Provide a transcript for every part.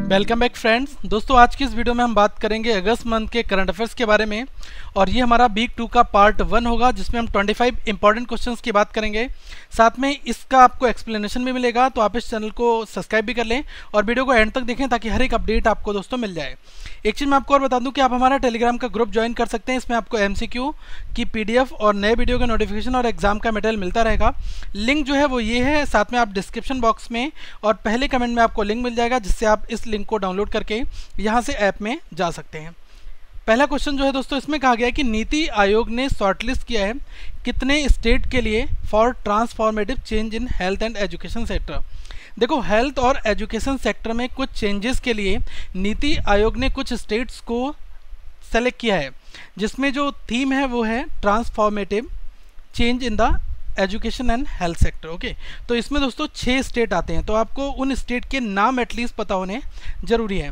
Welcome back friends. दोस्तों आज की इस वीडियो में हम बात करेंगे अगस्त मंथ के करंट अफेयर्स के बारे में और ये हमारा वीक 2 का पार्ट 1 होगा जिसमें हम 25 इंपॉर्टेंट क्वेश्चंस की बात करेंगे। साथ में इसका आपको एक्सप्लेनेशन भी मिलेगा, तो आप इस चैनल को सब्सक्राइब भी कर लें और वीडियो को एंड तक देखें ताकि हर एक अपडेट आपको दोस्तों मिल जाए। एक चीज़ मैं आपको और बता दूं कि आप हमारा टेलीग्राम का ग्रुप ज्वाइन कर सकते हैं। इसमें आपको MCQ की PDF और नए वीडियो का नोटिफिकेशन और एग्जाम का मटेरियल मिलता रहेगा। लिंक जो है वो ये है, साथ में आप डिस्क्रिप्शन बॉक्स में और पहले कमेंट में आपको लिंक मिल जाएगा जिससे आप इस लिंक को डाउनलोड करके यहाँ से ऐप में जा सकते हैं। पहला क्वेश्चन जो है दोस्तों इसमें कहा गया है कि नीति आयोग ने शॉर्टलिस्ट किया है कितने स्टेट के लिए for transformative change in health and education sector. देखो, हेल्थ और एजुकेशन सेक्टर में कुछ चेंजेस के लिए नीति आयोग ने कुछ स्टेट्स को सेलेक्ट किया है जिसमें जो थीम है वो है transformative change in the education and health sector. Okay, तो इसमें दोस्तों 6 स्टेट आते हैं, तो आपको उन स्टेट के नाम एटलीस्ट पता होने जरूरी है।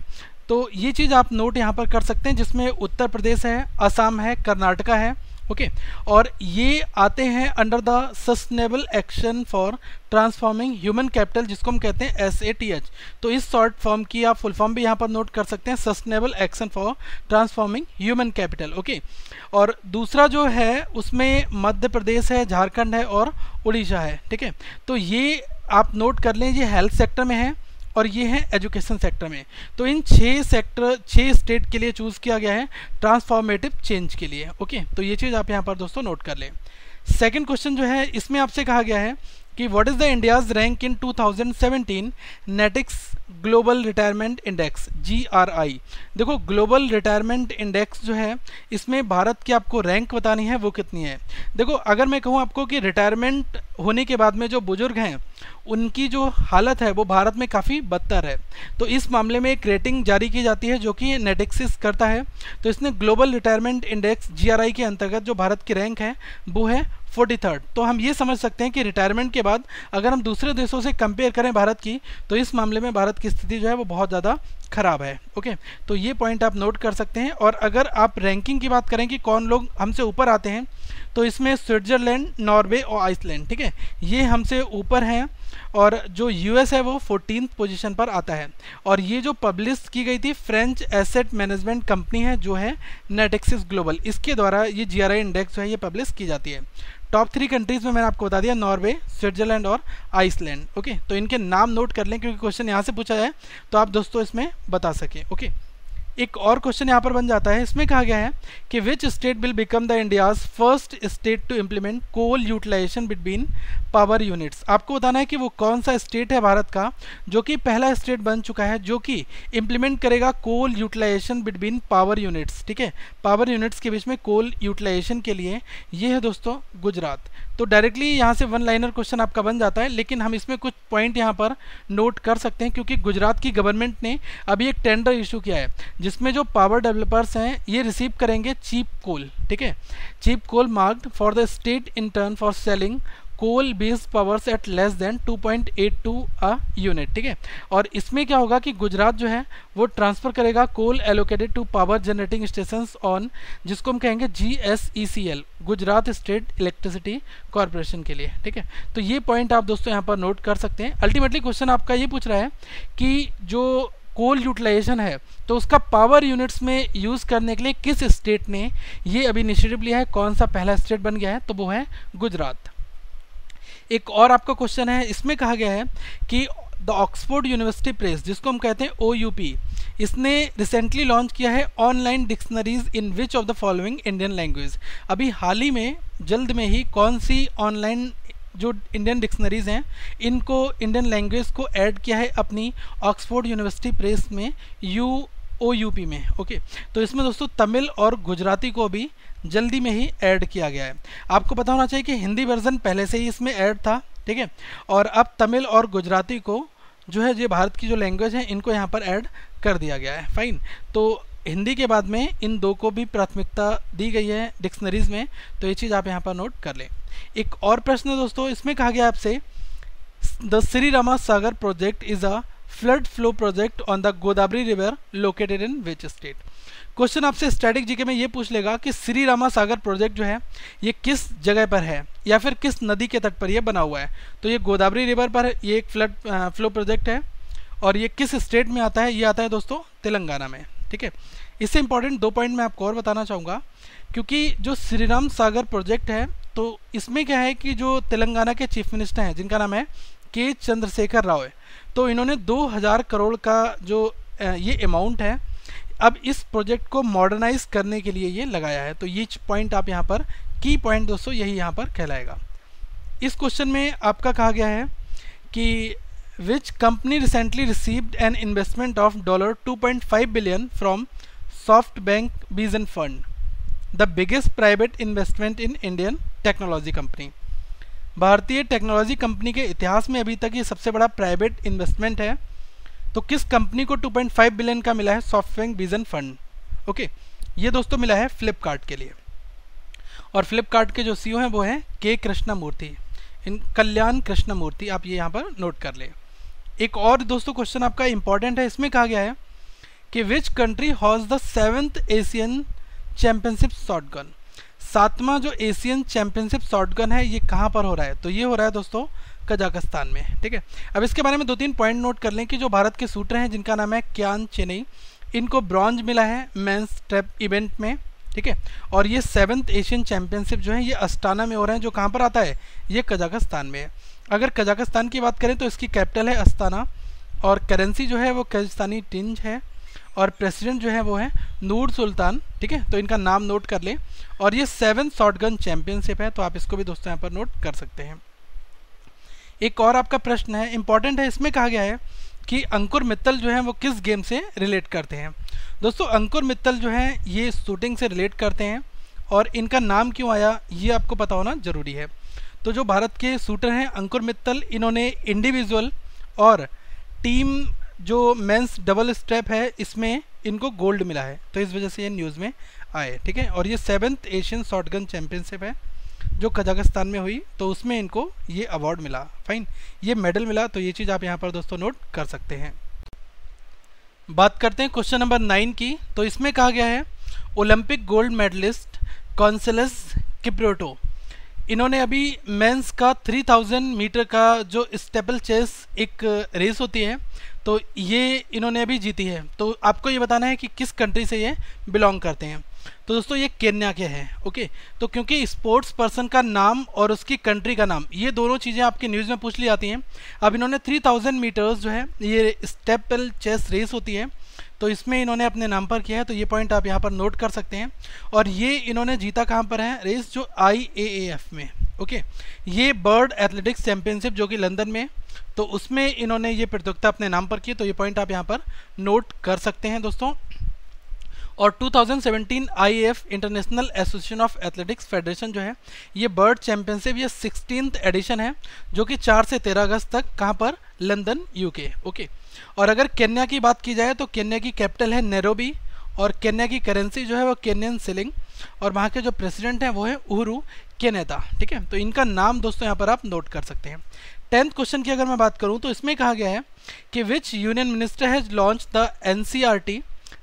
तो ये चीज़ आप नोट यहाँ पर कर सकते हैं जिसमें उत्तर प्रदेश है, असम है, कर्नाटका है। ओके, और ये आते हैं under the sustainable action for transforming human capital जिसको हम कहते हैं SATH। तो इस शॉर्ट फॉर्म की आप फुल फॉर्म भी यहाँ पर नोट कर सकते हैं, sustainable action for transforming human capital. Okay, और दूसरा जो है उसमें मध्य प्रदेश है, झारखंड है और उड़ीसा है। ठीक है, तो ये आप नोट कर लें, ये हेल्थ सेक्टर में है और ये है एजुकेशन सेक्टर में। तो इन 6 स्टेट के लिए चूज़ किया गया है ट्रांसफॉर्मेटिव चेंज के लिए। ओके, तो ये चीज़ आप यहाँ पर दोस्तों नोट कर लें। सेकंड क्वेश्चन जो है इसमें आपसे कहा गया है कि what is the India's rank in 2017 Natixis global retirement index GRI। देखो, ग्लोबल रिटायरमेंट इंडेक्स जो है इसमें भारत की आपको रैंक बतानी है वो कितनी है। देखो, अगर मैं कहूँ आपको कि रिटायरमेंट होने के बाद में जो बुजुर्ग हैं उनकी जो हालत है वो भारत में काफ़ी बदतर है, तो इस मामले में एक रेटिंग जारी की जाती है जो कि नेटिक्सिस करता है। तो इसने ग्लोबल रिटायरमेंट इंडेक्स GRI के अंतर्गत जो भारत की रैंक है वो है 43rd। तो हम ये समझ सकते हैं कि रिटायरमेंट के बाद अगर हम दूसरे देशों से कंपेयर करें भारत की, तो इस मामले में भारत की स्थिति जो है वो बहुत ज़्यादा खराब है। ओके, तो ये पॉइंट आप नोट कर सकते हैं। और अगर आप रैंकिंग की बात करें कि कौन लोग हमसे ऊपर आते हैं, तो इसमें स्विट्जरलैंड, नॉर्वे और आइसलैंड, ठीक है, ये हमसे ऊपर हैं। और जो US है वो 14th पोजीशन पर आता है। और ये जो पब्लिश की गई थी फ्रेंच एसेट मैनेजमेंट कंपनी है जो है नेटिक्सिस ग्लोबल, इसके द्वारा ये GRI इंडेक्स जो है ये पब्लिश की जाती है। टॉप 3 कंट्रीज़ में मैंने आपको बता दिया, नॉर्वे, स्विट्जरलैंड और आइसलैंड। ओके, तो इनके नाम नोट कर लें क्योंकि क्वेश्चन यहाँ से पूछा है तो आप दोस्तों इसमें बता सकें। ओके, एक और क्वेश्चन यहाँ पर बन जाता है, इसमें कहा गया है कि which state will become the India's first state to implement coal utilisation between power units. आपको बताना है कि वो कौन सा स्टेट है भारत का जो कि पहला स्टेट बन चुका है जो कि इम्प्लीमेंट करेगा कोल यूटिलाइजेशन बिटवीन पावर यूनिट्स। ठीक है, पावर यूनिट्स के बीच में कोल यूटिलाइजेशन के लिए ये है दोस्तों गुजरात। तो डायरेक्टली यहाँ से 1 लाइनर क्वेश्चन आपका बन जाता है, लेकिन हम इसमें कुछ पॉइंट यहाँ पर नोट कर सकते हैं क्योंकि गुजरात की गवर्नमेंट ने अभी एक टेंडर इशू किया है जिसमें जो पावर डेवलपर्स हैं ये रिसीव करेंगे चीप कोल। ठीक है, cheap coal marked for the state in turn for selling coal based powers at less than 2.82 a unit. ठीक है, और इसमें क्या होगा कि गुजरात जो है वो ट्रांसफ़र करेगा coal allocated to power generating stations on, जिसको हम कहेंगे GSECL, Gujarat state electricity corporation के लिए। ठीक है, तो ये पॉइंट आप दोस्तों यहाँ पर नोट कर सकते हैं। अल्टीमेटली क्वेश्चन आपका ये पूछ रहा है कि जो कोल यूटिलाइजेशन है तो उसका पावर यूनिट्स में यूज़ करने के लिए किस स्टेट ने ये अभी इनिशिएटिव लिया है, कौन सा पहला स्टेट बन गया है, तो वो है गुजरात। एक और आपका क्वेश्चन है, इसमें कहा गया है कि द ऑक्सफोर्ड यूनिवर्सिटी प्रेस जिसको हम कहते हैं OUP, इसने रिसेंटली लॉन्च किया है online dictionaries in which of the following Indian language. अभी हाल ही में जल्द में ही कौन सी ऑनलाइन जो इंडियन डिक्शनरीज हैं इनको इंडियन लैंग्वेज को ऐड किया है अपनी ऑक्सफोर्ड यूनिवर्सिटी प्रेस में OUP में। ओके, तो इसमें दोस्तों तमिल और गुजराती को भी जल्दी में ही ऐड किया गया है। आपको पता होना चाहिए कि हिंदी वर्जन पहले से ही इसमें ऐड था। ठीक है, और अब तमिल और गुजराती को जो है ये भारत की जो लैंग्वेज है इनको यहाँ पर ऐड कर दिया गया है। फाइन, तो हिंदी के बाद में इन 2 को भी प्राथमिकता दी गई है डिक्शनरीज में, तो ये चीज़ आप यहाँ पर नोट कर लें। एक और प्रश्न है दोस्तों, इसमें कहा गया आपसे the Shri Rama Sagar project is a flood flow project on the Godavari river located in which state. Question आपसे स्टैटिक जीके में ये पूछ लेगा कि श्री रामा सागर प्रोजेक्ट जो है ये किस जगह पर है या फिर किस नदी के तट पर ये बना हुआ है। तो ये गोदावरी रिवर पर ये एक फ्लड फ्लो प्रोजेक्ट है और ये किस स्टेट में आता है? ये आता है दोस्तों तेलंगाना में। ठीक है, इससे इंपॉर्टेंट 2 पॉइंट मैं आपको और बताना चाहूँगा, क्योंकि जो श्रीराम सागर प्रोजेक्ट है तो इसमें क्या है कि जो तेलंगाना के चीफ मिनिस्टर हैं जिनका नाम है के चंद्रशेखर राव है, तो इन्होंने 2000 करोड़ का जो ये अमाउंट है अब इस प्रोजेक्ट को मॉडर्नाइज करने के लिए ये लगाया है। तो ये पॉइंट आप यहाँ पर की पॉइंट दोस्तों यही यहाँ पर कहलाएगा। इस क्वेश्चन में आपका कहा गया है कि which company recently received an investment of $2.5 billion from soft bank vision fund, the biggest private investment in Indian technology company. भारतीय टेक्नोलॉजी कंपनी के इतिहास में अभी तक ये सबसे बड़ा प्राइवेट इन्वेस्टमेंट है। तो किस कंपनी को 2.5 बिलियन का मिला है? Soft bank vision fund. Okay, ये दोस्तों मिला है फ्लिपकार्ट के लिए, और फ्लिपकार्ट के जो सीईओ हैं वो हैं के कृष्णमूर्ति, कल्याण कृष्णमूर्ति, आप ये यहाँ पर नोट कर ले। एक और दोस्तों क्वेश्चन आपका इंपॉर्टेंट है, इसमें कहा गया है कि विच कंट्री हॉज the 7th Asian championship shotgun. 7वां जो एशियन चैंपियनशिप शॉटगन है ये कहाँ पर हो रहा है? तो ये हो रहा है दोस्तों कजाकिस्तान में। ठीक है, अब इसके बारे में 2-3 पॉइंट नोट कर लें कि जो भारत के शूटर हैं जिनका नाम है क्यान चेनई, इनको ब्रॉन्ज मिला है मेंस ट्रैप इवेंट में। ठीक है, और ये 7th एशियन चैंपियनशिप जो है ये अस्ताना में हो रहा है, जो कहाँ पर आता है? ये कजाकिस्तान में है। अगर कजाकिस्तान की बात करें तो इसकी कैपिटल है अस्ताना, और करेंसी जो है वो कजाकिस्तानी टिंज है, और प्रेसिडेंट जो है वो है नूर सुल्तान। ठीक है, तो इनका नाम नोट कर लें। और ये 7th शॉटगन चैंपियनशिप है, तो आप इसको भी दोस्तों यहाँ पर नोट कर सकते हैं। एक और आपका प्रश्न है, इंपॉर्टेंट है, इसमें कहा गया है कि अंकुर मित्तल जो है वो किस गेम से रिलेट करते हैं। दोस्तों अंकुर मित्तल जो है ये शूटिंग से रिलेट करते हैं, और इनका नाम क्यों आया ये आपको पता होना जरूरी है। तो जो भारत के शूटर हैं अंकुर मित्तल, इन्होंने इंडिविजुअल और टीम जो मेंस डबल स्टेप है इसमें इनको गोल्ड मिला है, तो इस वजह से ये न्यूज़ में आए। ठीक है, और ये 7th एशियन शॉटगन चैंपियनशिप है जो कजाकिस्तान में हुई, तो उसमें इनको ये अवार्ड मिला, फाइन, ये मेडल मिला। तो ये चीज़ आप यहाँ पर दोस्तों नोट कर सकते हैं। बात करते हैं क्वेश्चन नंबर 9 की। तो इसमें कहा गया है ओलंपिक गोल्ड मेडलिस्ट कॉन्सेलस किप्रोटो, इन्होंने अभी मेंस का 3000 मीटर का जो स्टेपल चेस एक रेस होती है तो ये इन्होंने अभी जीती है। तो आपको ये बताना है कि किस कंट्री से ये बिलोंग करते हैं। तो दोस्तों ये केन्या के हैं। ओके, तो क्योंकि स्पोर्ट्स पर्सन का नाम और उसकी कंट्री का नाम ये दोनों चीज़ें आपकी न्यूज़ में पूछ ली जाती हैं। अब इन्होंने 3000 मीटर्स जो है ये स्टेपल चेस रेस होती है, तो इसमें इन्होंने अपने नाम पर किया है, तो ये पॉइंट आप यहाँ पर नोट कर सकते हैं। और ये इन्होंने जीता कहाँ पर है? रेस जो IAAF में। ओके, ये बर्ड एथलेटिक्स चैंपियनशिप जो कि लंदन में, तो उसमें इन्होंने ये प्रतियोगिता अपने नाम पर की, तो ये पॉइंट आप यहाँ पर नोट कर सकते हैं दोस्तों। और 2017 IAF international association of athletics federation जो है ये बर्ड चैंपियनशिप ये 16th एडिशन है, जो कि 4 से 13 अगस्त तक कहाँ पर? London UK। ओके, और अगर केन्या की बात की जाए तो केन्या की कैपिटल है नैरोबी, और केन्या की करेंसी जो है वो केन्यन शिलिंग, और वहाँ के जो प्रेसिडेंट हैं वो है उहुरु केन्याता। ठीक है, तो इनका नाम दोस्तों यहाँ पर आप नोट कर सकते हैं। 10th क्वेश्चन की अगर मैं बात करूँ तो इसमें कहा गया है कि विच union minister has launch the NCERT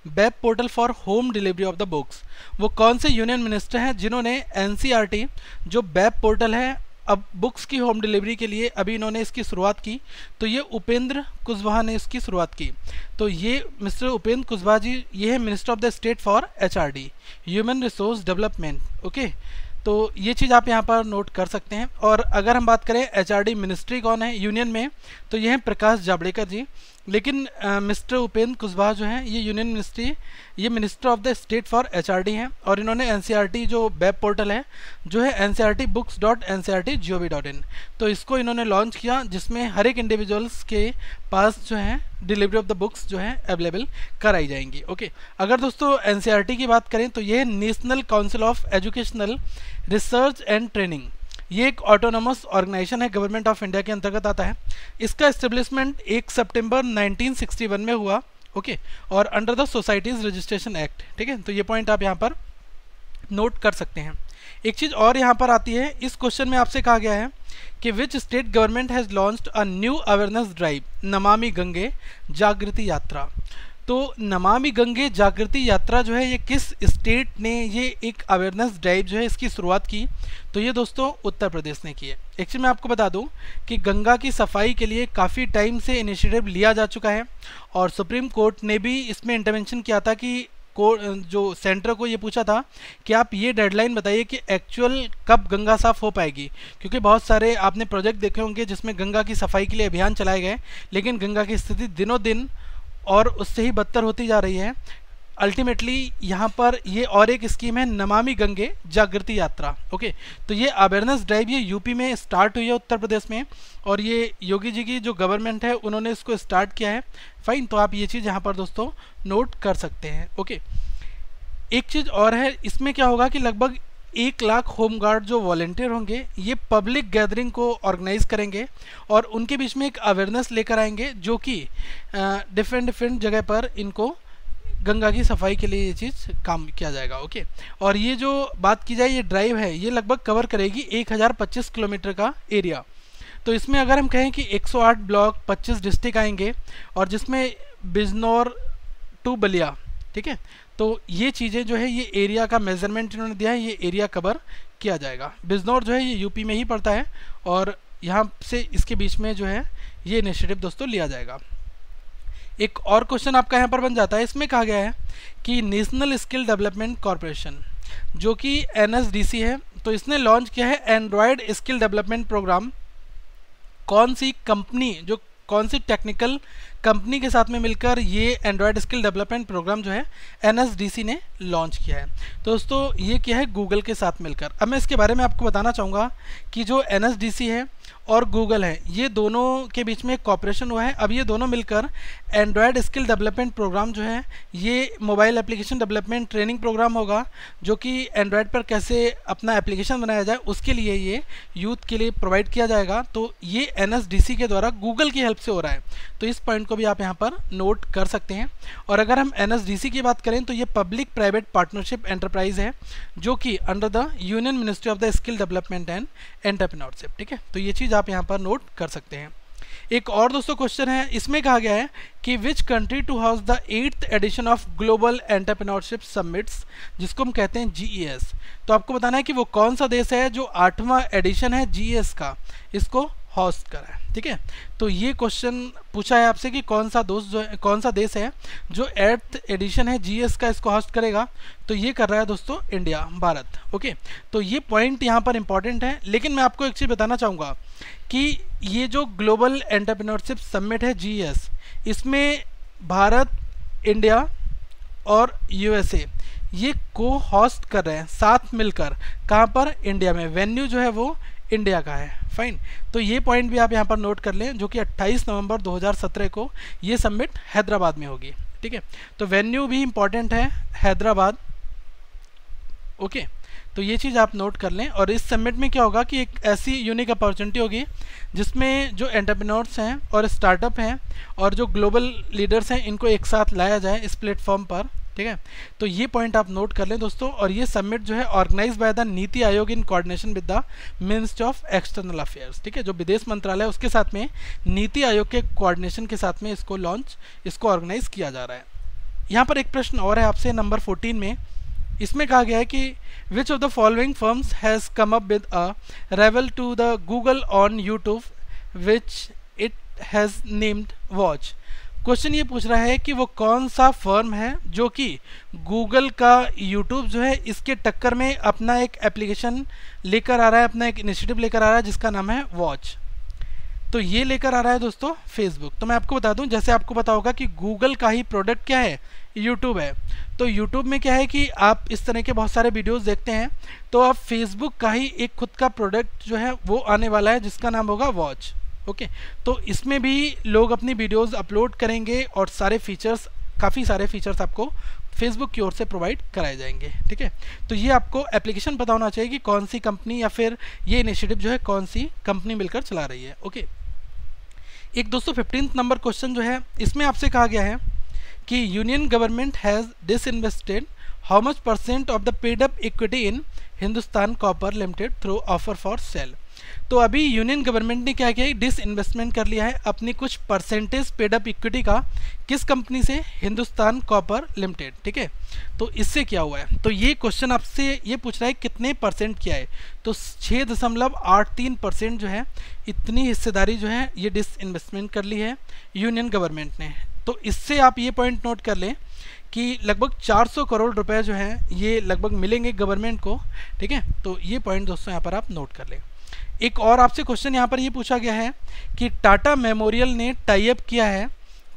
web portal for home delivery of the books. वो कौन से यूनियन मिनिस्टर हैं जिन्होंने NCERT जो वेब पोर्टल है अब बुक्स की होम डिलीवरी के लिए अभी इन्होंने इसकी शुरुआत की? तो ये उपेंद्र कुशवाहा ने इसकी शुरुआत की। तो ये मिस्टर उपेंद्र कुशवाहा जी ये है minister of the state for HRD human resource development. Okay, तो ये चीज़ आप यहाँ पर नोट कर सकते हैं। और अगर हम बात करें HRD मिनिस्ट्री कौन है यूनियन में, तो ये हैं प्रकाश जावड़ेकर जी, लेकिन मिस्टर उपेंद्र कुशवाहा जो हैं ये यूनियन मिनिस्ट्री ये minister of the state for HRD हैं, और इन्होंने NCERT जो वेब पोर्टल है जो है NCERTbooks.ncert.gov.in, तो इसको इन्होंने लॉन्च किया, जिसमें हर एक इंडिविजुअल्स के पास जो है डिलीवरी ऑफ द बुक्स जो है अवेलेबल कराई जाएंगी। ओके, अगर दोस्तों NCERT की बात करें तो ये national council of educational research and training, ये एक ऑटोनोमस ऑर्गेनाइजेशन है, गवर्नमेंट ऑफ इंडिया के अंतर्गत आता है। इसका एस्टेब्लिशमेंट 1 सितंबर 1961 में हुआ। ओके, और under the societies registration act. ठीक है, तो ये पॉइंट आप यहाँ पर नोट कर सकते हैं। एक चीज़ और यहाँ पर आती है, इस क्वेश्चन में आपसे कहा गया है कि which state government has launched a new awareness drive Namami Gange जागृति यात्रा। तो नमामि गंगे जागृति यात्रा जो है ये किस स्टेट ने ये एक अवेयरनेस ड्राइव जो है इसकी शुरुआत की? तो ये दोस्तों उत्तर प्रदेश ने की है। एक्चुअली मैं आपको बता दूं कि गंगा की सफाई के लिए काफ़ी टाइम से इनिशिएटिव लिया जा चुका है और सुप्रीम कोर्ट ने भी इसमें इंटरवेंशन किया था कि जो सेंटर को ये पूछा था कि आप ये डेडलाइन बताइए कि एक्चुअल कब गंगा साफ़ हो पाएगी, क्योंकि बहुत सारे आपने प्रोजेक्ट देखे होंगे जिसमें गंगा की सफाई के लिए अभियान चलाए गए, लेकिन गंगा की स्थिति दिनों दिन और उससे ही बदतर होती जा रही है। अल्टीमेटली यहाँ पर ये और एक स्कीम है नमामि गंगे जागृति यात्रा। ओके, तो ये अवेयरनेस ड्राइव ये यूपी में स्टार्ट हुई है, उत्तर प्रदेश में, और ये योगी जी की जो गवर्नमेंट है उन्होंने इसको स्टार्ट किया है। फाइन, तो आप ये चीज़ यहाँ पर दोस्तों नोट कर सकते हैं। ओके, एक चीज़ और है, इसमें क्या होगा कि लगभग 1 लाख होमगार्ड जो वॉलेंटियर होंगे ये पब्लिक गैदरिंग को ऑर्गेनाइज करेंगे और उनके बीच में एक अवेयरनेस लेकर आएंगे जो कि डिफरेंट जगह पर इनको गंगा की सफाई के लिए ये चीज़ काम किया जाएगा। ओके, और ये जो बात की जाए ये ड्राइव है ये लगभग कवर करेगी 1025 किलोमीटर का एरिया। तो इसमें अगर हम कहें कि 108 ब्लॉक 25 डिस्ट्रिक्ट आएंगे और जिसमें बिजनौर टू बलिया, ठीक है, तो ये चीज़ें जो है ये एरिया का मेजरमेंट इन्होंने दिया है, ये एरिया कवर किया जाएगा। बिजनौर जो है ये यूपी में ही पड़ता है और यहाँ से इसके बीच में जो है ये इनिशिएटिव दोस्तों लिया जाएगा। एक और क्वेश्चन आपका यहाँ पर बन जाता है, इसमें कहा गया है कि नेशनल स्किल डेवलपमेंट कॉरपोरेशन जो कि NSDC है, तो इसने लॉन्च किया है एंड्रॉयड स्किल डेवलपमेंट प्रोग्राम। कौन सी कंपनी, जो कौन सी टेक्निकल कंपनी के साथ में मिलकर ये एंड्रॉयड स्किल डेवलपमेंट प्रोग्राम जो है NSDC ने लॉन्च किया है? तो दोस्तों ये किया है गूगल के साथ मिलकर। अब मैं इसके बारे में आपको बताना चाहूँगा कि जो NSDC है और गूगल है ये दोनों के बीच में एक कॉपरेशन हुआ है। अब ये दोनों मिलकर एंड्रॉयड स्किल डेवलपमेंट प्रोग्राम जो है ये mobile application development training programme होगा, जो कि एंड्रॉयड पर कैसे अपना एप्लीकेशन बनाया जाए उसके लिए ये यूथ के लिए प्रोवाइड किया जाएगा। तो ये NSDC के द्वारा गूगल की हेल्प से हो रहा है, तो इस पॉइंट को भी आप यहाँ पर नोट कर सकते हैं। और अगर हम NSDC की बात करें तो ये पब्लिक प्राइवेट पार्टनरशिप एंटरप्राइज है जो कि under the union ministry of the skill development and entrepreneurship, ठीक है, तो ये चीज़ आप यहाँ पर नोट कर सकते हैं। एक और दोस्तों क्वेश्चन है, इसमें कहा गया है कि which country to house the 8th edition of global entrepreneurship summits, जिसको हम कहते हैं GES। तो आपको बताना है कि वो कौन सा देश है जो 8वां एडिशन है GES का, इसको होस्ट करा है, ठीक है। तो ये क्वेश्चन पूछा है आपसे कि कौन सा देश है जो 8th एडिशन है GES का इसको होस्ट करेगा, तो ये कर रहा है दोस्तों इंडिया, भारत। ओके, तो ये पॉइंट यहाँ पर इंपॉर्टेंट है। लेकिन मैं आपको एक चीज़ बताना चाहूँगा कि ये जो ग्लोबल एंटरप्रेन्योरशिप समिट है GES, इसमें भारत, इंडिया और USA ये को होस्ट कर रहे हैं साथ मिलकर। कहाँ पर? इंडिया में। वेन्यू जो है वो इंडिया का है। फाइन, तो ये पॉइंट भी आप यहाँ पर नोट कर लें, जो कि 28 नवंबर 2017 को ये समिट हैदराबाद में होगी, ठीक है। तो वेन्यू भी इम्पॉर्टेंट है, हैदराबाद। ओके, तो ये चीज़ आप नोट कर लें। और इस समिट में क्या होगा कि एक ऐसी यूनिक अपॉर्चुनिटी होगी जिसमें जो एंटरप्रेन्योर्स हैं और स्टार्टअप हैं और जो ग्लोबल लीडर्स हैं इनको एक साथ लाया जाए इस प्लेटफॉर्म पर, ठीक है। तो ये पॉइंट आप नोट कर लें दोस्तों। और ये समिट जो है organise by the NITI Aayog in coordination with the ministry of external affairs, ठीक है, जो विदेश मंत्रालय उसके साथ में नीति आयोग के कोऑर्डिनेशन के साथ में इसको ऑर्गेनाइज किया जा रहा है। यहाँ पर एक प्रश्न और है आपसे, नंबर 14 में। इसमें कहा गया है कि which of the following firms has come up with a rival to the Google on YouTube which it has named Watch. Question ये पूछ रहा है कि वो कौन सा फर्म है जो कि गूगल का यूट्यूब जो है इसके टक्कर में अपना एक एप्लीकेशन लेकर आ रहा है, अपना एक इनिशिएटिव लेकर आ रहा है जिसका नाम है वॉच। तो ये लेकर आ रहा है दोस्तों फेसबुक। तो मैं आपको बता दूं, जैसे आपको पता होगा कि गूगल का ही प्रोडक्ट क्या है, यूट्यूब है। तो यूट्यूब में क्या है कि आप इस तरह के बहुत सारे वीडियोस देखते हैं, तो अब फेसबुक का ही एक खुद का प्रोडक्ट जो है वो आने वाला है जिसका नाम होगा वॉच। ओके, तो इसमें भी लोग अपनी वीडियोस अपलोड करेंगे और काफ़ी सारे फीचर्स आपको फेसबुक की ओर से प्रोवाइड कराए जाएंगे, ठीक है। तो ये आपको एप्लीकेशन पता होना चाहिए कि कौन सी कंपनी या फिर ये इनिशिएटिव जो है कौन सी कंपनी मिलकर चला रही है। ओके, एक दोस्तों 15th नंबर क्वेश्चन जो है इसमें आपसे कहा गया है कि union government has disinvested how much % of the paid up equity in Hindustan Copper Limited through offer for sale. तो अभी यूनियन गवर्नमेंट ने क्या किया है, डिसइन्वेस्टमेंट कर लिया है अपनी कुछ परसेंटेज पेड अप इक्विटी का। किस कंपनी से? Hindustan Copper limited. ठीक है, तो इससे क्या हुआ है, तो ये क्वेश्चन आपसे ये पूछ रहा है कितने परसेंट किया है, तो 6.83% जो है इतनी हिस्सेदारी जो है ये डिसइन्वेस्टमेंट कर ली है यूनियन गवर्नमेंट ने। तो इससे आप ये पॉइंट नोट कर लें कि लगभग 400 करोड़ रुपए जो है ये लगभग मिलेंगे गवर्नमेंट को। ठीक है, तो ये पॉइंट दोस्तों यहाँ पर आप नोट कर लें। एक और आपसे क्वेश्चन यहाँ पर ये पूछा गया है कि टाटा मेमोरियल ने टाई अप किया है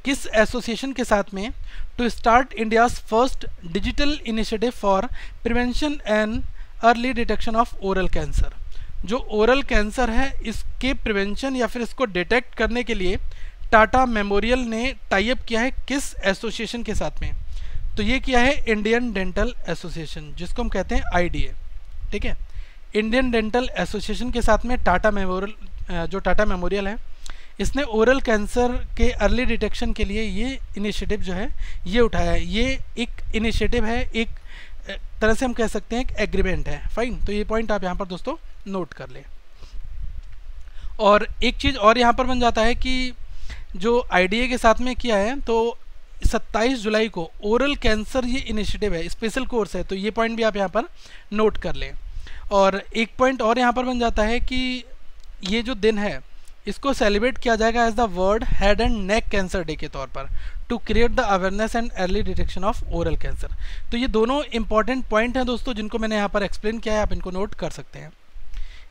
किस एसोसिएशन के साथ में to start India's first digital initiative for prevention and early detection of oral cancer. जो ओरल कैंसर है इसके प्रिवेंशन या फिर इसको डिटेक्ट करने के लिए टाटा मेमोरियल ने टाई अप किया है किस एसोसिएशन के साथ में, तो ये किया है इंडियन डेंटल एसोसिएशन, जिसको हम कहते हैं IDA। ठीक है, इंडियन डेंटल एसोसिएशन के साथ में टाटा मेमोरियल, जो टाटा मेमोरियल है, इसने ओरल कैंसर के अर्ली डिटेक्शन के लिए ये इनिशिएटिव जो है ये उठाया है। ये एक इनिशिएटिव है, एक तरह से हम कह सकते हैं एक एग्रीमेंट है। फाइन, तो ये पॉइंट आप यहाँ पर दोस्तों नोट कर लें। और एक चीज़ और यहाँ पर बन जाता है कि जो IDA के साथ में किया है, तो 27 जुलाई को ओरल कैंसर ये इनिशिएटिव है, स्पेशल कोर्स है, तो ये पॉइंट भी आप यहाँ पर नोट कर लें। और एक पॉइंट और यहाँ पर बन जाता है कि ये जो दिन है इसको सेलिब्रेट किया जाएगा as the world head and neck cancer day के तौर पर, to create the awareness and early detection of oral cancer. तो ये दोनों इंपॉर्टेंट पॉइंट हैं दोस्तों जिनको मैंने यहाँ पर एक्सप्लेन किया है, आप इनको नोट कर सकते हैं।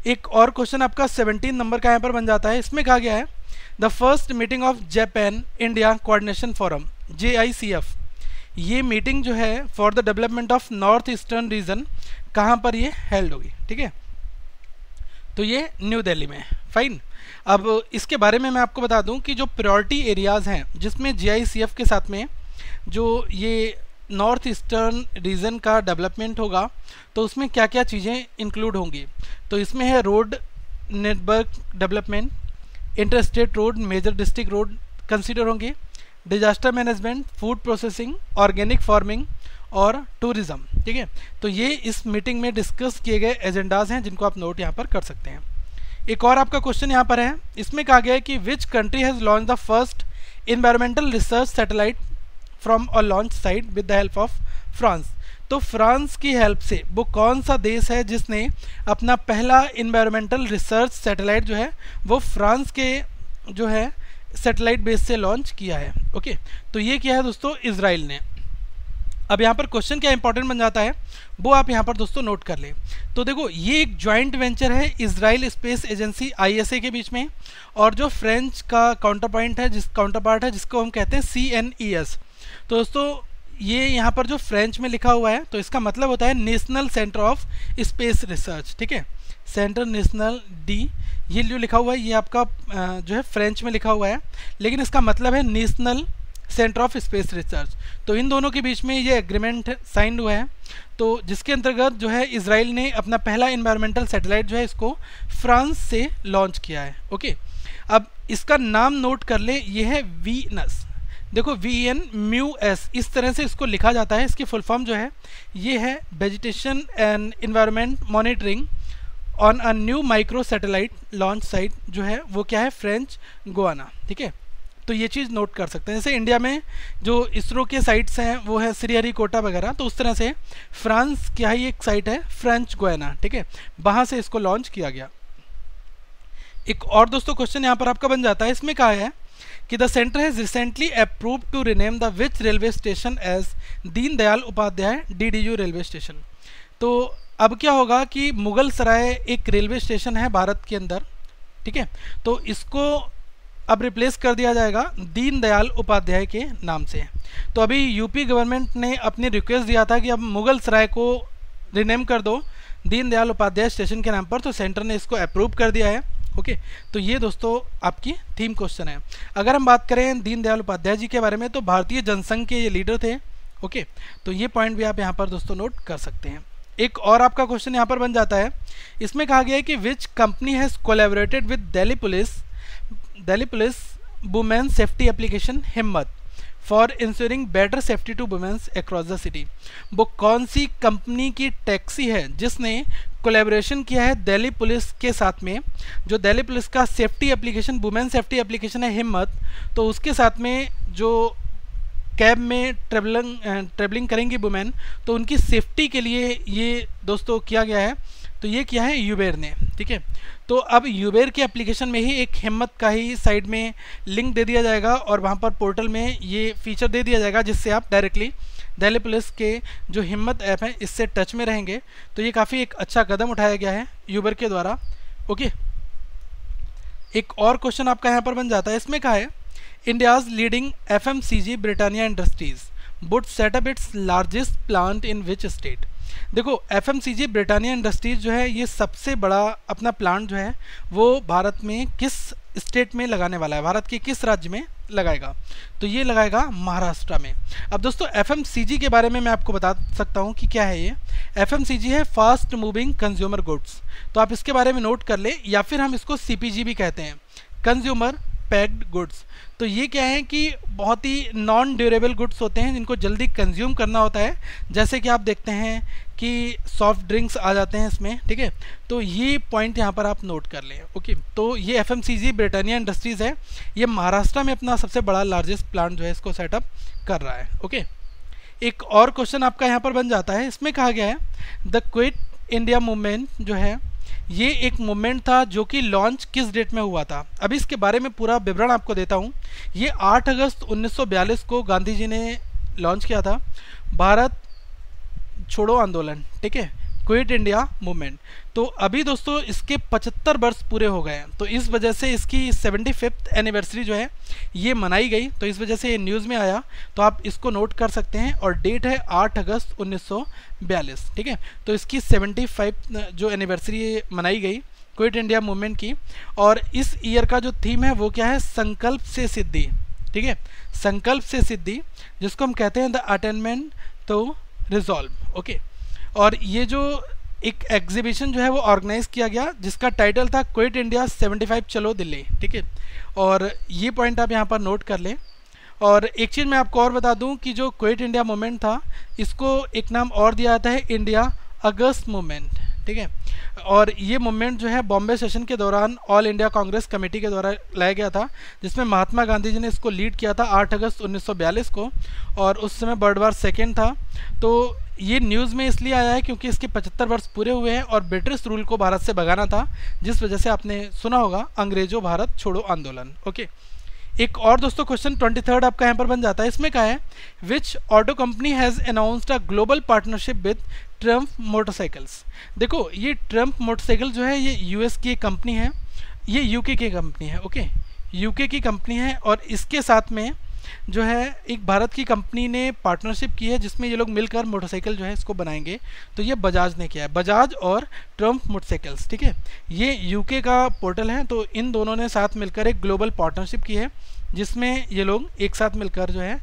एक और क्वेश्चन आपका 17 नंबर का यहाँ पर बन जाता है। इसमें कहा गया है the first meeting of Japan India coordination forum JICF, ये मीटिंग जो है for the development of north eastern region कहाँ पर ये हेल्ड होगी। ठीक है, तो ये न्यू दिल्ली में। फाइन, अब इसके बारे में मैं आपको बता दूं कि जो प्रायोरिटी एरियाज़ हैं जिसमें JICF के साथ में जो ये नॉर्थ ईस्टर्न रीजन का डेवलपमेंट होगा, तो उसमें क्या क्या चीज़ें इंक्लूड होंगी। तो इसमें है road network development, interstate road, major district road consider होंगे, disaster management, food processing, organic farming और टूरिज्म। ठीक है, तो ये इस मीटिंग में डिस्कस किए गए एजेंडाज हैं जिनको आप नोट यहाँ पर कर सकते हैं। एक और आपका क्वेश्चन यहाँ पर है, इसमें कहा गया है कि which country has launch the first environmental research satellite from a launch site with the help of France. तो फ्रांस की हेल्प से वो कौन सा देश है जिसने अपना पहला इन्वायरमेंटल रिसर्च सैटेलाइट जो है वो फ्रांस के जो है सैटेलाइट बेस से लॉन्च किया है। ओके, तो ये किया है दोस्तों इजराइल ने। अब यहाँ पर क्वेश्चन क्या इंपॉर्टेंट बन जाता है वो आप यहाँ पर दोस्तों नोट कर लें। तो देखो ये एक जॉइंट वेंचर है इजराइल स्पेस एजेंसी ISA के बीच में और जो फ्रेंच का काउंटरपार्ट है जिसको हम कहते हैं CNES। तो दोस्तों ये यहाँ पर जो फ्रेंच में लिखा हुआ है तो इसका मतलब होता है national centre of space research. ठीक है, सेंटर नेशनल D, ये जो लिखा हुआ है ये आपका जो है फ्रेंच में लिखा हुआ है, लेकिन इसका मतलब है national centre of space research. तो इन दोनों के बीच में ये एग्रीमेंट साइन हुआ है, तो जिसके अंतर्गत जो है इजराइल ने अपना पहला इन्वायरमेंटल सैटेलाइट जो है इसको फ्रांस से लॉन्च किया है। ओके, अब इसका नाम नोट कर ले, ये है वीनस। देखो VNMUS इस तरह से इसको लिखा जाता है। इसकी फुल फॉर्म जो है ये है vegetation and environment monitoring on a new micro satellite launch site, जो है वो क्या है फ्रेंच गुआना। ठीक है, तो ये चीज़ नोट कर सकते हैं। जैसे इंडिया में जो इसरो के साइट्स हैं वो है श्रीहरिकोटा वगैरह, तो उस तरह से फ्रांस क्या ही एक साइट है फ्रेंच गुआना। ठीक है, वहाँ से इसको लॉन्च किया गया। एक और दोस्तों क्वेश्चन यहाँ पर आपका बन जाता है, इसमें कहा है कि the centre has recently approved to rename the which railway station as Deen Dayal Upadhyay DDU railway station. तो अब क्या होगा कि मुगल सराय एक रेलवे स्टेशन है भारत के अंदर। ठीक है, तो इसको अब रिप्लेस कर दिया जाएगा दीन दयाल उपाध्याय के नाम से। तो अभी यूपी गवर्नमेंट ने अपनी रिक्वेस्ट दिया था कि अब मुगल सराय को रिनेम कर दो दीन दयाल उपाध्याय स्टेशन के नाम पर, तो सेंटर ने इसको अप्रूव कर दिया है। ओके, तो ये दोस्तों आपकी थीम क्वेश्चन है। अगर हम बात करें दीन दयाल उपाध्याय जी के बारे में तो भारतीय जनसंघ के ये लीडर थे। ओके, तो ये पॉइंट भी आप यहाँ पर दोस्तों नोट कर सकते हैं। एक और आपका क्वेश्चन यहाँ पर बन जाता है, इसमें कहा गया है कि which company has collaborated with Delhi police women safety application Himmat for ensuring better safety to womens across the city. वो कौन सी कंपनी की टैक्सी है जिसने कोलैबोरेशन किया है दिल्ली पुलिस के साथ में। जो दिल्ली पुलिस का safety application, women safety application है हिम्मत, तो उसके साथ में जो कैब में ट्रेवलिंग करेंगी वुमेन, तो उनकी सेफ्टी के लिए ये दोस्तों किया गया है। तो ये किया है यूबेर ने, ठीक है। तो अब यूबेर के एप्लीकेशन में ही एक हिम्मत का ही साइड में लिंक दे दिया जाएगा और वहाँ पर पोर्टल में ये फीचर दे दिया जाएगा, जिससे आप डायरेक्टली दिल्ली पुलिस के जो हिम्मत ऐप है इससे टच में रहेंगे। तो ये काफ़ी एक अच्छा कदम उठाया गया है यूबर के द्वारा। ओके, एक और क्वेश्चन आपका यहाँ पर बन जाता है। इसमें कहा है India's leading FMCG Britannia industries would set up its largest plant in which state. देखो FMCG ब्रिटानिया इंडस्ट्रीज जो है ये सबसे बड़ा अपना प्लांट जो है वो भारत में किस स्टेट में लगाने वाला है, भारत के किस राज्य में लगाएगा, तो ये लगाएगा महाराष्ट्र में। अब दोस्तों FMCG के बारे में मैं आपको बता सकता हूँ कि क्या है ये। FMCG है फास्ट मूविंग कंज्यूमर गुड्स, तो आप इसके बारे में नोट कर ले, या फिर हम इसको CPG भी कहते हैं, कंज्यूमर पैक्ड गुड्स। तो ये क्या है कि बहुत ही नॉन ड्यूरेबल गुड्स होते हैं जिनको जल्दी कंज्यूम करना होता है, जैसे कि आप देखते हैं कि सॉफ्ट ड्रिंक्स आ जाते हैं इसमें, ठीक है। तो ये पॉइंट यहाँ पर आप नोट कर लें। ओके, तो ये FMCG ब्रिटानिया इंडस्ट्रीज है, ये महाराष्ट्र में अपना सबसे बड़ा लार्जेस्ट प्लांट जो है इसको सेटअप कर रहा है। ओके, एक और क्वेश्चन आपका यहाँ पर बन जाता है। इसमें कहा गया है द क्विट इंडिया मूवमेंट जो है ये एक मूवमेंट था जो कि लॉन्च किस डेट में हुआ था। अभी इसके बारे में पूरा विवरण आपको देता हूँ। ये 8 अगस्त 1942 को गांधी जी ने लॉन्च किया था, भारत छोड़ो आंदोलन, ठीक है, क्विट इंडिया मूवमेंट। तो अभी दोस्तों इसके 75 वर्ष पूरे हो गए हैं, तो इस वजह से इसकी 75th एनिवर्सरी जो है ये मनाई गई, तो इस वजह से ये न्यूज़ में आया, तो आप इसको नोट कर सकते हैं। और डेट है 8 अगस्त 1942, ठीक है। तो इसकी 75 जो एनिवर्सरी मनाई गई क्विट इंडिया मूवमेंट की। और इस ईयर का जो थीम है वो क्या है, संकल्प से सिद्धि, ठीक है, संकल्प से सिद्धि, जिसको हम कहते हैं the attainment to resolve. Okay, और ये जो एक एग्जीबिशन जो है वो ऑर्गेनाइज किया गया जिसका टाइटल था क्विट इंडिया 75 चलो दिल्ली, ठीक है। और ये पॉइंट आप यहाँ पर नोट कर लें। और एक चीज़ मैं आपको और बता दूं कि जो क्विट इंडिया मूवमेंट था इसको एक नाम और दिया जाता है इंडिया अगस्त मूवमेंट, ठीक है। और ये मूवमेंट जो है बॉम्बे सेशन के दौरान ऑल इंडिया कांग्रेस कमेटी के द्वारा लाया गया था, जिसमें महात्मा गांधी जी ने इसको लीड किया था 8 अगस्त 1942 को, और उस समय वर्ल्ड वार सेकेंड था। तो ये न्यूज़ में इसलिए आया है क्योंकि इसके 75 वर्ष पूरे हुए हैं और ब्रिटिश रूल को भारत से भगाना था, जिस वजह से आपने सुना होगा अंग्रेजों भारत छोड़ो आंदोलन। ओके, एक और दोस्तों क्वेश्चन 23rd आपका यहाँ पर बन जाता है। इसमें क्या है, which auto company has announced a global partnership with Triumph motorcycles. देखो ये ट्रम्प मोटरसाइकिल जो है ये US की एक कंपनी है, ये UK की कंपनी है। ओके, UK की कंपनी है और इसके साथ में जो है एक भारत की कंपनी ने पार्टनरशिप की है जिसमें ये लोग मिलकर मोटरसाइकिल जो है इसको बनाएंगे। तो ये बजाज ने किया है, बजाज और ट्रम्प मोटरसाइकिल्स, ठीक है। ये UK का पोर्टल है, तो इन दोनों ने साथ मिलकर एक ग्लोबल पार्टनरशिप की है जिसमें ये लोग एक साथ मिलकर जो है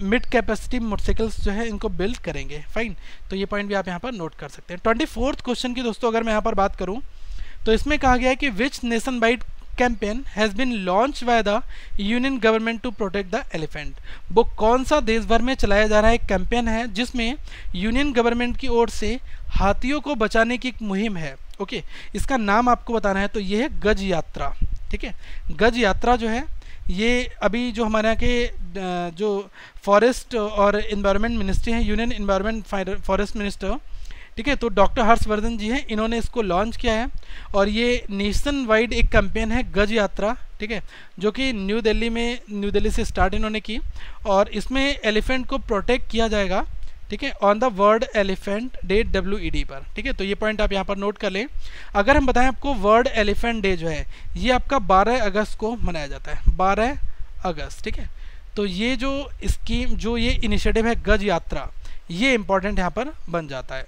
मिड कैपेसिटी मोटरसाइकिल्स जो है इनको बिल्ड करेंगे। फाइन, तो ये पॉइंट भी आप यहाँ पर नोट कर सकते हैं। 24th क्वेश्चन की दोस्तों अगर मैं यहाँ पर बात करूँ तो इसमें कहा गया है कि which nationwide campaign has been launch by the union government to protect the elephant. वो कौन सा देश भर में चलाया जा रहा है कैंपेन है जिसमें यूनियन गवर्नमेंट की ओर से हाथियों को बचाने की एक मुहिम है। ओके, इसका नाम आपको बताना है, तो ये है गज यात्रा, ठीक है। गज यात्रा जो है ये अभी जो हमारे यहाँ के जो फॉरेस्ट और इन्वायरमेंट मिनिस्ट्री है, यूनियन इन्वायरमेंट फॉरेस्ट मिनिस्टर, ठीक है, तो डॉक्टर हर्षवर्धन जी हैं, इन्होंने इसको लॉन्च किया है। और ये नेशन वाइड एक कैंपेन है गज यात्रा, ठीक है, जो कि न्यू दिल्ली से स्टार्ट इन्होंने की। और इसमें एलिफेंट को प्रोटेक्ट किया जाएगा, ठीक है, on the world elephant day WED पर, ठीक है। तो ये पॉइंट आप यहाँ पर नोट कर लें। अगर हम बताएं आपको वर्ल्ड एलिफेंट डे जो है ये आपका 12 अगस्त को मनाया जाता है, 12 अगस्त, ठीक है। तो ये जो स्कीम, जो ये इनिशिएटिव है गज यात्रा, ये इंपॉर्टेंट यहाँ पर बन जाता है।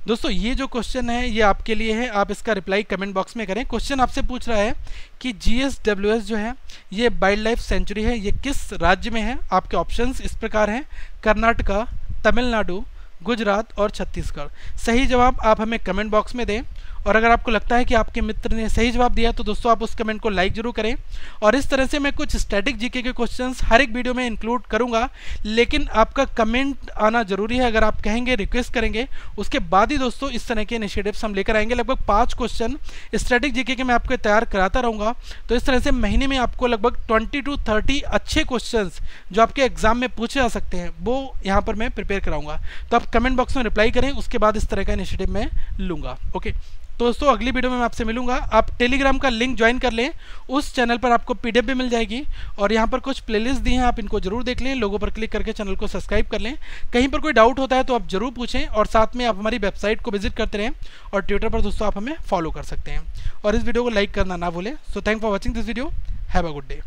दोस्तों ये जो क्वेश्चन है ये आपके लिए है, आप इसका रिप्लाई कमेंट बॉक्स में करें। क्वेश्चन आपसे पूछ रहा है कि GSWS जो है ये वाइल्ड लाइफ सेंचुरी है, ये किस राज्य में है। आपके ऑप्शंस इस प्रकार हैं, कर्नाटका, तमिलनाडु, गुजरात और छत्तीसगढ़। सही जवाब आप हमें कमेंट बॉक्स में दें, और अगर आपको लगता है कि आपके मित्र ने सही जवाब दिया तो दोस्तों आप उस कमेंट को लाइक जरूर करें। और इस तरह से मैं कुछ स्टैटिक जीके के क्वेश्चंस हर एक वीडियो में इंक्लूड करूंगा, लेकिन आपका कमेंट आना जरूरी है। अगर आप कहेंगे, रिक्वेस्ट करेंगे, उसके बाद ही दोस्तों इस तरह के इनिशिएटिव्स हम लेकर आएंगे। लगभग 5 क्वेश्चन स्टैटिक जीके के मैं आपको तैयार कराता रहूँगा। तो इस तरह से महीने में आपको लगभग 20 to 30 अच्छे क्वेश्चन जो आपके एग्जाम में पूछे जा सकते हैं वो यहाँ पर मैं प्रिपेयर कराऊंगा। तो आप कमेंट बॉक्स में रिप्लाई करें, उसके बाद इस तरह का इनिशिएटिव मैं लूँगा। ओके, तो दोस्तों अगली वीडियो में मैं आपसे मिलूंगा। आप टेलीग्राम का लिंक ज्वाइन कर लें, उस चैनल पर आपको पीडीएफ भी मिल जाएगी, और यहाँ पर कुछ प्लेलिस्ट दी हैं, आप इनको जरूर देख लें। लोगों पर क्लिक करके चैनल को सब्सक्राइब कर लें। कहीं पर कोई डाउट होता है तो आप जरूर पूछें, और साथ में आप हमारी वेबसाइट को विजिट करते रहें, और ट्विटर पर दोस्तों आप हमें फॉलो कर सकते हैं। और इस वीडियो को लाइक करना ना भूलें। So thank for watching this video. Have a good day.